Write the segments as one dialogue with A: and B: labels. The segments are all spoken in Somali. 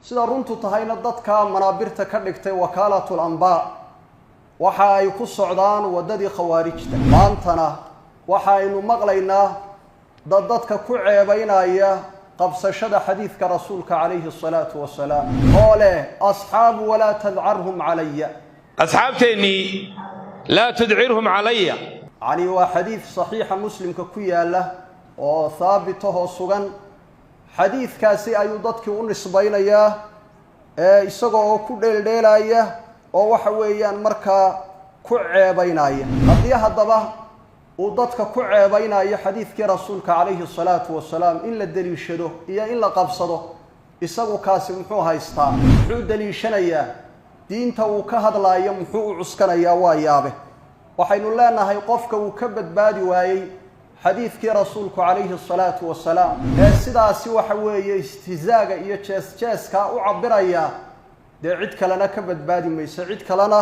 A: sida runtu tahayna dadka manaabirta ka dhigtay wakaalatul anbaa waxa ay ku socdaan wadadii khawaarijta maantana waxa aynu maqlaynaa dadka ku ceebaynaya qabsashada xadiidka rasuulka calayhi salaatu wasalaam oo leh asxaabu walaa tadcarhum calaya
B: asxaabteennii laa tudcirhum calaya
A: yani waa xadiid saxiixa muslimka ku yaala oo haabitahoo sugan xadiidkaasi ayuu dadkii u nisbaynayaa isagoo oo ku dheeldheelaya oo waxa weeyaan markaa ku ceebaynaya haddii haddaba uu dadka ku ceebaynayo xadiidkii rasuulka calayhi salaatu wasalaam in la deliishado iyo in la qabsado isagu kaasi muxuu haystaa muxuu deliishanayaa diinta uu ka hadlaayo muxuu u cuskanayaa waa yaabe waxaynu leenahay qofka uu ka badbaadi waayey xadiidkii rasuulku calayhi salaatu wasalaam sidaasi waxa weeye istihzaaga iyo jees-jeeskaa u cabiraya dee cid kalena ka badbaadi mayso cid kalena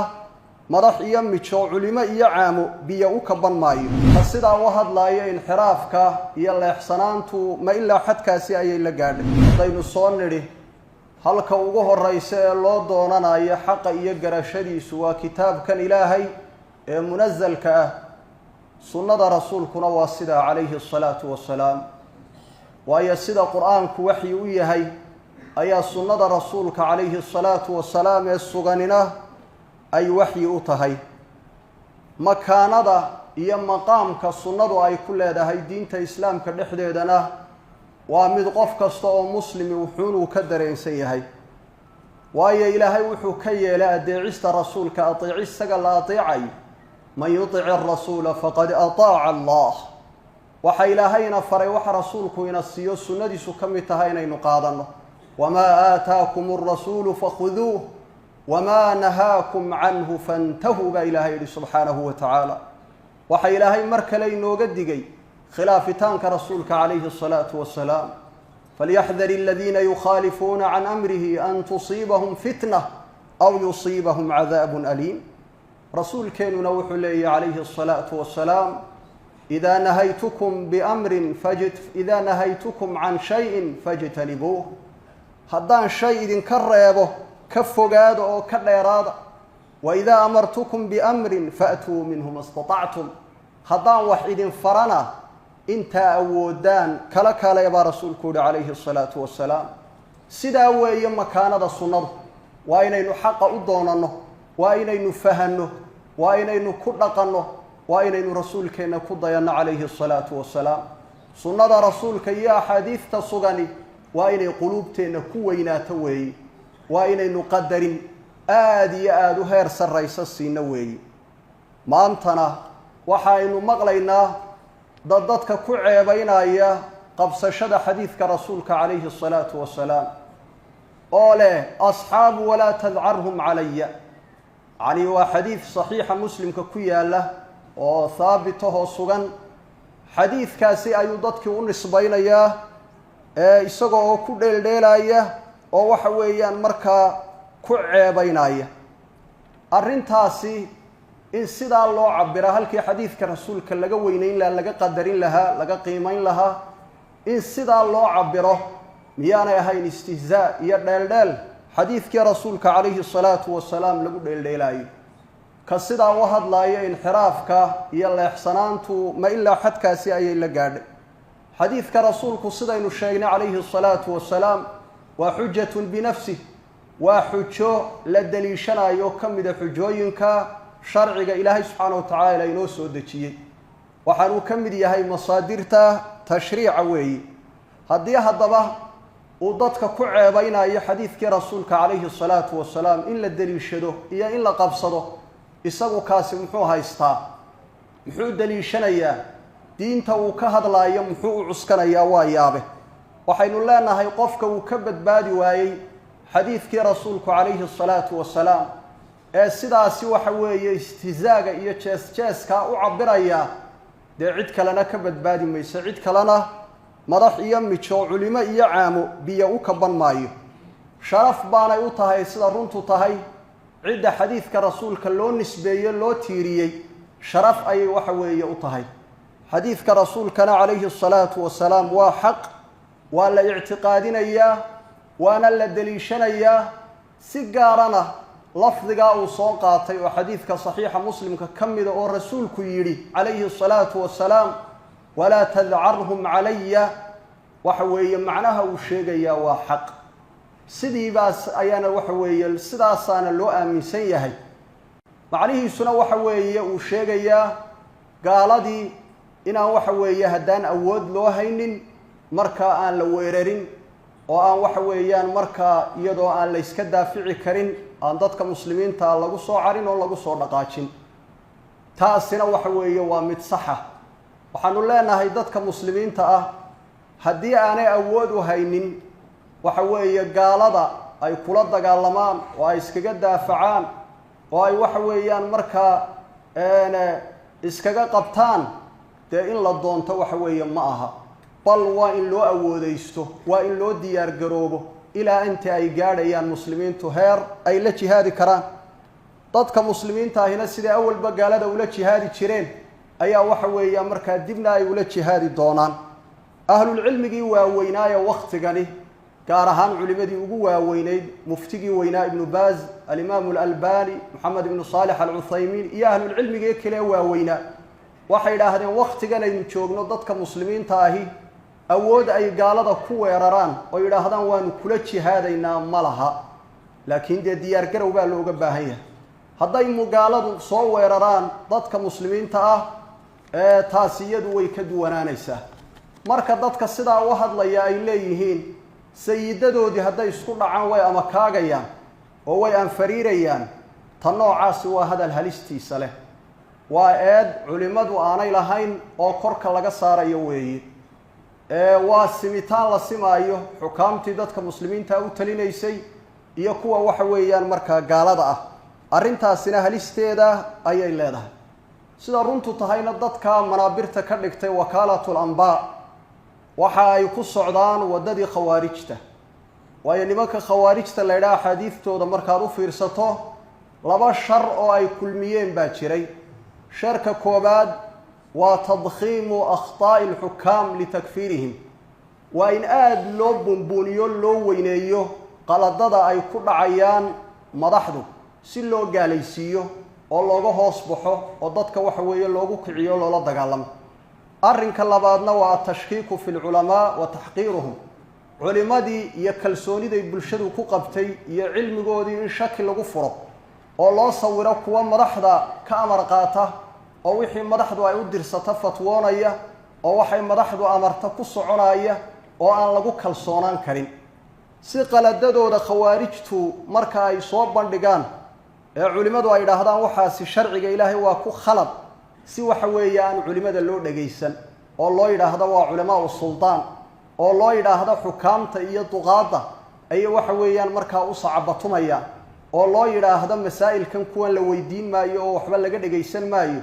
A: madax iyo mijo culimo iyo caamo biyo u kaban maayo ka sidaa u hadlaayo inxiraafka iyo leexsanaantu ma ilaa xadkaasi ayay la gaadhay haddaynu soo nidhi halka ugu horraysa ee loo doonanayo xaqa iyo garashadiisu waa kitaabkan ilaahay ee munasalka ah sunnada rasuulkuna waa sidaa calayhi asalaatu wasalaam waayo sida qur-aanku waxyi u yahay ayaa sunnada rasuulka calayhi asalaatu wasalaam ee suganina ay waxyi u tahay makaanada iyo maqaamka sunnadu ay ku leedahay diinta islaamka dhexdeedana waa mid qof kasta oo muslimi wuxuunuu ka dareensan yahay waayo ilaahay wuxuu ka yeelay adeecista rasuulka ateeci isaga la ateecayo man yutic arasuula faqad ataaca allah waxa ilaahayna faray waxa rasuulku ina siiyo sunnadiisu ka mid tahay inaynu qaadanno wamaa aataakum arasuulu fakhuduuh wamaa nahaakum canhu fantahuu baa ilaahay yihi subxaanahu wa tacaala waxa ilaahay mar kale inooga digay khilaafitaanka rasuulka calayhi asalaatu wasalaam falyaxdar aladiina yukhaalifuuna can amrihi an tusiibahum fitna aw yusiibahum cadaabun aliim rasuulkeenuna wuxuu leeyahy calayhi asalaatu wasalaam idaa nahaytukum can shayin fajtanibuuh haddaan shay idinka reebo ka fogaada oo ka dheeraada wa idaa amartukum biamrin faatuu minhu ma istatactum haddaan wax idin farana intaa awoodaan kala kale baa rasuulku yihi calayhi asalaatu wasalaam sidaa weeye makaanada sunnadu waa inaynu xaqa u doonanno waa inaynu fahanno waa inaynu ku dhaqanno waa inaynu rasuulkeenna ku dayanno calayhi asalaatu wasalaam sunnada rasuulka iyo axaadiidta sugani waa inay quluubteenna ku weynaato weeye waa inaynu qadarin aada iyo aada u heer sarraysa siino weeye maantana waxa aynu maqlaynaa dadka ku ceebaynaya qabsashada xadiidka rasuulka calayhi asalaatu wasalaam oo leh asxaabu walaa tadcarhum calaya yani waa xadiid saxiixa muslimka ku yaala oo haabitahoo sugan xadiidkaasi ayuu dadkii u nisbaynayaa isagoo oo ku dheeldheelaya oo waxa weeyaan markaa ku ceebaynaya arrintaasi in sidaa loo cabira halkii xadiidka rasuulka laga weynayn lahaa laga qadarin lahaa laga qiimayn lahaa in sidaa loo cabiro miyaanay ahayn istihzaa iyo dheeldheel xadiidkii rasuulka calayhi salaatu wasalaam lagu dheeldheelaayo ka sidaa u hadlaayo inxiraafka iyo leexsanaantu ma ilaa xadkaasi ayay la gaadhay xadiidka rasuulku sidaynu sheegnay calayhi salaatu wasalaam waa xujatun binafsih waa xujo la deliishanayo ka mida xujooyinka sharciga ilaahay subxaana wa tacaala inoo soo dejiyey waxaanuu ka mid yahay masaadirta tashriica weeye haddii haddaba uu dadka ku ceebaynayo xadiidkii rasuulka calayhi asalaatu wasalaam in la deliishado iyo in la qabsado isagu kaasi muxuu haystaa muxuu deliishanayaa diinta uu ka hadlaayo muxuu u cuskanayaa waa yaabe waxaynu leenahay qofka uu ka badbaadi waayey xadiidkii rasuulku calayhi asalaatu wasalaam sidaasi waxa weeye istihzaaga iyo jees-jeeskaa u cabiraya dee cid kalena ka badbaadi mayso cid kalena madax iyo mijo culimo iyo caamo biyo u kaban maayo sharaf baanay u tahay sida runtu tahay cidda xadiidka rasuulka loo nisbeeye loo tiiriyey sharaf ayay waxa weeye u tahay xadiidka rasuulkana calayhi asalaatu wasalaam waa xaq waa la ictiqaadinayaa وانا لدليشنيا سيجارنا لفظا وصوقاتي وحديثك صحيح مسلم كمل او رسولك يري عليه الصلاة والسلام ولا تذعرهم علي وحوي معناها وشيغيا وحق سيدي باس ايانا وحوي سداسانا لو امنسن yahay macnihiisuna waxa weeye uu sheegaya gaaladii inaan waxa weeye hadaan awood loo haynin marka aan la weerarin oo aan waxa weeyaan marka iyadoo aan la iska daafici karin aan dadka muslimiinta lagu soo carin oo lagu soo dhaqaajin taasina waxa weeye waa mid sax ah waxaanu leenahay dadka muslimiinta ah haddii aanay awood u haynin waxa weeye gaalada ay kula dagaalamaan oo ay iskaga daafacaan oo ay waxa weeyaan marka iskaga qabtaan dee in la doonto waxa weeye ma aha bal waa in loo awoodaysto waa in loo diyaar garoobo ilaa inta ay gaadhayaan muslimiintu heer ay la jihaadi karaan dadka muslimiinta ahina sida awalba gaalada ula jihaadi jireen ayaa waxa weeye marka dibna ay ula jihaadi doonaan ahlul cilmigi waa weynaayo waqtigani gaar ahaan culimadii ugu waaweynayd muftigii weynaa ibn Baaz al-Imam al-Albani Muhammad ibn Salih al-Uthaymin iyo ahlul cilmigi kale waaweynaa waxay yiraahdeen waqtigan aynu joogno dadka muslimiinta ahi awood ay gaalada ku weeraraan oo yiraahdaan waanu kula jihaadaynaa malaha laakiin dee diyaar garow baa looga baahan yahay hadday mugaaladu soo weeraraan dadka muslimiinta ah taasiyadu way ka duwanaanaysaa marka dadka sidaa u hadlaya ay leeyihiin sayidadoodii hadday isku dhacaan way ama kaagayaan oo way anfariirayaan tan noocaasi waa hadal halistiisa leh waa eed culimadu aanay lahayn oo korka laga saarayo weeye waa simitaan la simaayo xukaamtii dadka muslimiinta u talinaysay iyo kuwa waxa weeyaan markaa gaalada ah arrintaasina halisteeda ayay leedahay sida runtu tahayna dadka manaabirta ka dhigtay wakaalatul anbaa waxa ay ku socdaan wadadii khawaarijta waayo nimanka khawaarijta la yiraahdo xadiistooda markaad u fiirsato laba shar oo ay kulmiyeen baa jiray sharka koobaad waa tadkhiimu akhtaa'il hukam litakfirihim wa in aad loo bumbuniyo loo weyneeyo qaladada ay ku dhacayaan madaxdu si loo gaalaysiiyo oo looga hoos baxo oo dadka waxa weeye loogu kiciyo loola dagaalamo arrinka labaadna waa tashkiiku fil ulamaa wa tahqiiruhum culimadii iyo kalsooniday bulshadu ku qabtay iyo cilmigoodii in shaki lagu furo oo loo sawiro kuwa madaxda ka amar qaata oo wixii madaxdu ay u dirsato fatwoonaya oo waxay madaxdu amarta ku soconaya oo aan lagu kalsoonaan karin si qaladadooda khawaarijtu marka ay soo bandhigaan culimadu ay yiraahdaan waxaasi sharciga ilaahay waa ku khalad si waxa weeyaan culimada loo dhageysan oo loo yiraahdo waa culamaa sultaan oo loo yiraahdo xukaamta iyo duqaada ay waxa weeyaan marka u sacabatumaya oo loo yiraahdo masaa'ilkan kuwan la weydiin maayo oo waxba laga dhageysan maayo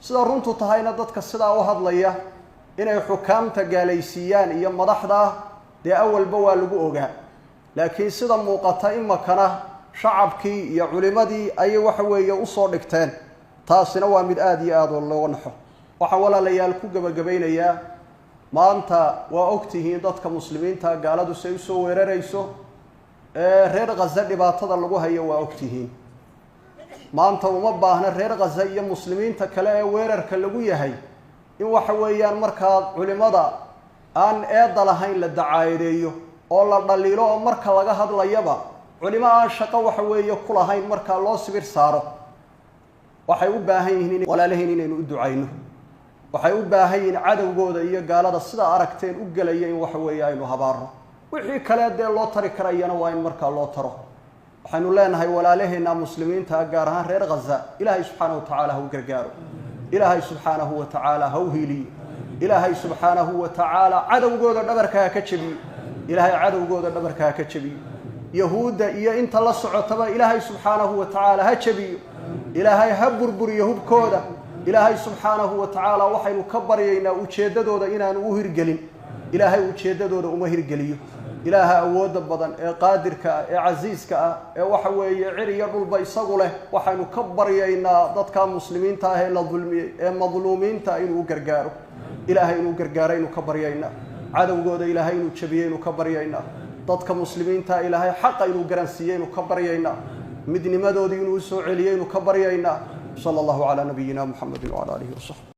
A: sida runtu tahayna dadka sida u hadlaya inay xukaamta gaalaysiiyaan iyo madaxda dee awalba waa lagu ogaa laakiin sida muuqata imakana shacabkii iyo culimadii ay waxa weeye u soo dhigteen taasina waa mid aad iyo aad loo naxo waxa walaalayaal ku gabagabaynayaa maanta waa ogtihiin dadka muslimiinta gaaladu say u soo weerarayso reer Gaza dhibaatada lagu hayo waa ogtihiin maanta uma baahna reer Gaza iyo muslimiinta kale ee weerarka lagu yahay in waxa weeyaan marka culimada aan eed lahayn la dacaadeeyo oo la dhaliilo oo marka laga hadlayaba culimada shaqo waxa weeye ku lahayn marka loo sibir saaro waxay u baahan yihiin walaalaheen inaynu u ducayno waxay u baahan yihiin cadawgooda iyo gaalada sida aragteen u galaya in waxa weeye aynu habaaro wixii kale dee loo tari karayana waa in marka loo taro waxaanu leenahay walaalaheena muslimiinta gaar ahaan reer Gaza ilaahay subhanahu wa ta'ala hu gargaaro ilaahay subhanahu wa ta'ala hu hiili ilaahay subhanahu wa ta'ala cadawgooda dhabarka ka jabiyo ilaahay cadawgooda dhabarka ka jabiyo yahuuda iyo inta la socotaba ilaahay subhanahu wa ta'ala ha jabiyo ilaahay ha burburiyo hubkooda ilaahay subhanahu wa ta'ala waxaynu ka baryaynaa ujeedadooda inaan u hirgelin ilaahay ujeedadooda uma hirgeliyo ilaaha awooda badan ee qaadirka ee aziiska ee waxa weeye ciriya dhulba isagu leh waxaynu ka baryaynaa dadka muslimiinta ah ee la dulmiyay ee madluumiinta inuu gargaaro ilaahay inuu gargaaro inuu ka baryaynaa cadawgooda ilaahay inuu jabiyo inuu ka baryaynaa dadka muslimiinta ilaahay xaq inuu garansiiyay ka baryayna midnimadoodii inuu soo celiyay ka baryayna sallallahu ala nabiyyina muhammadin wa ala alihi wa sahbihi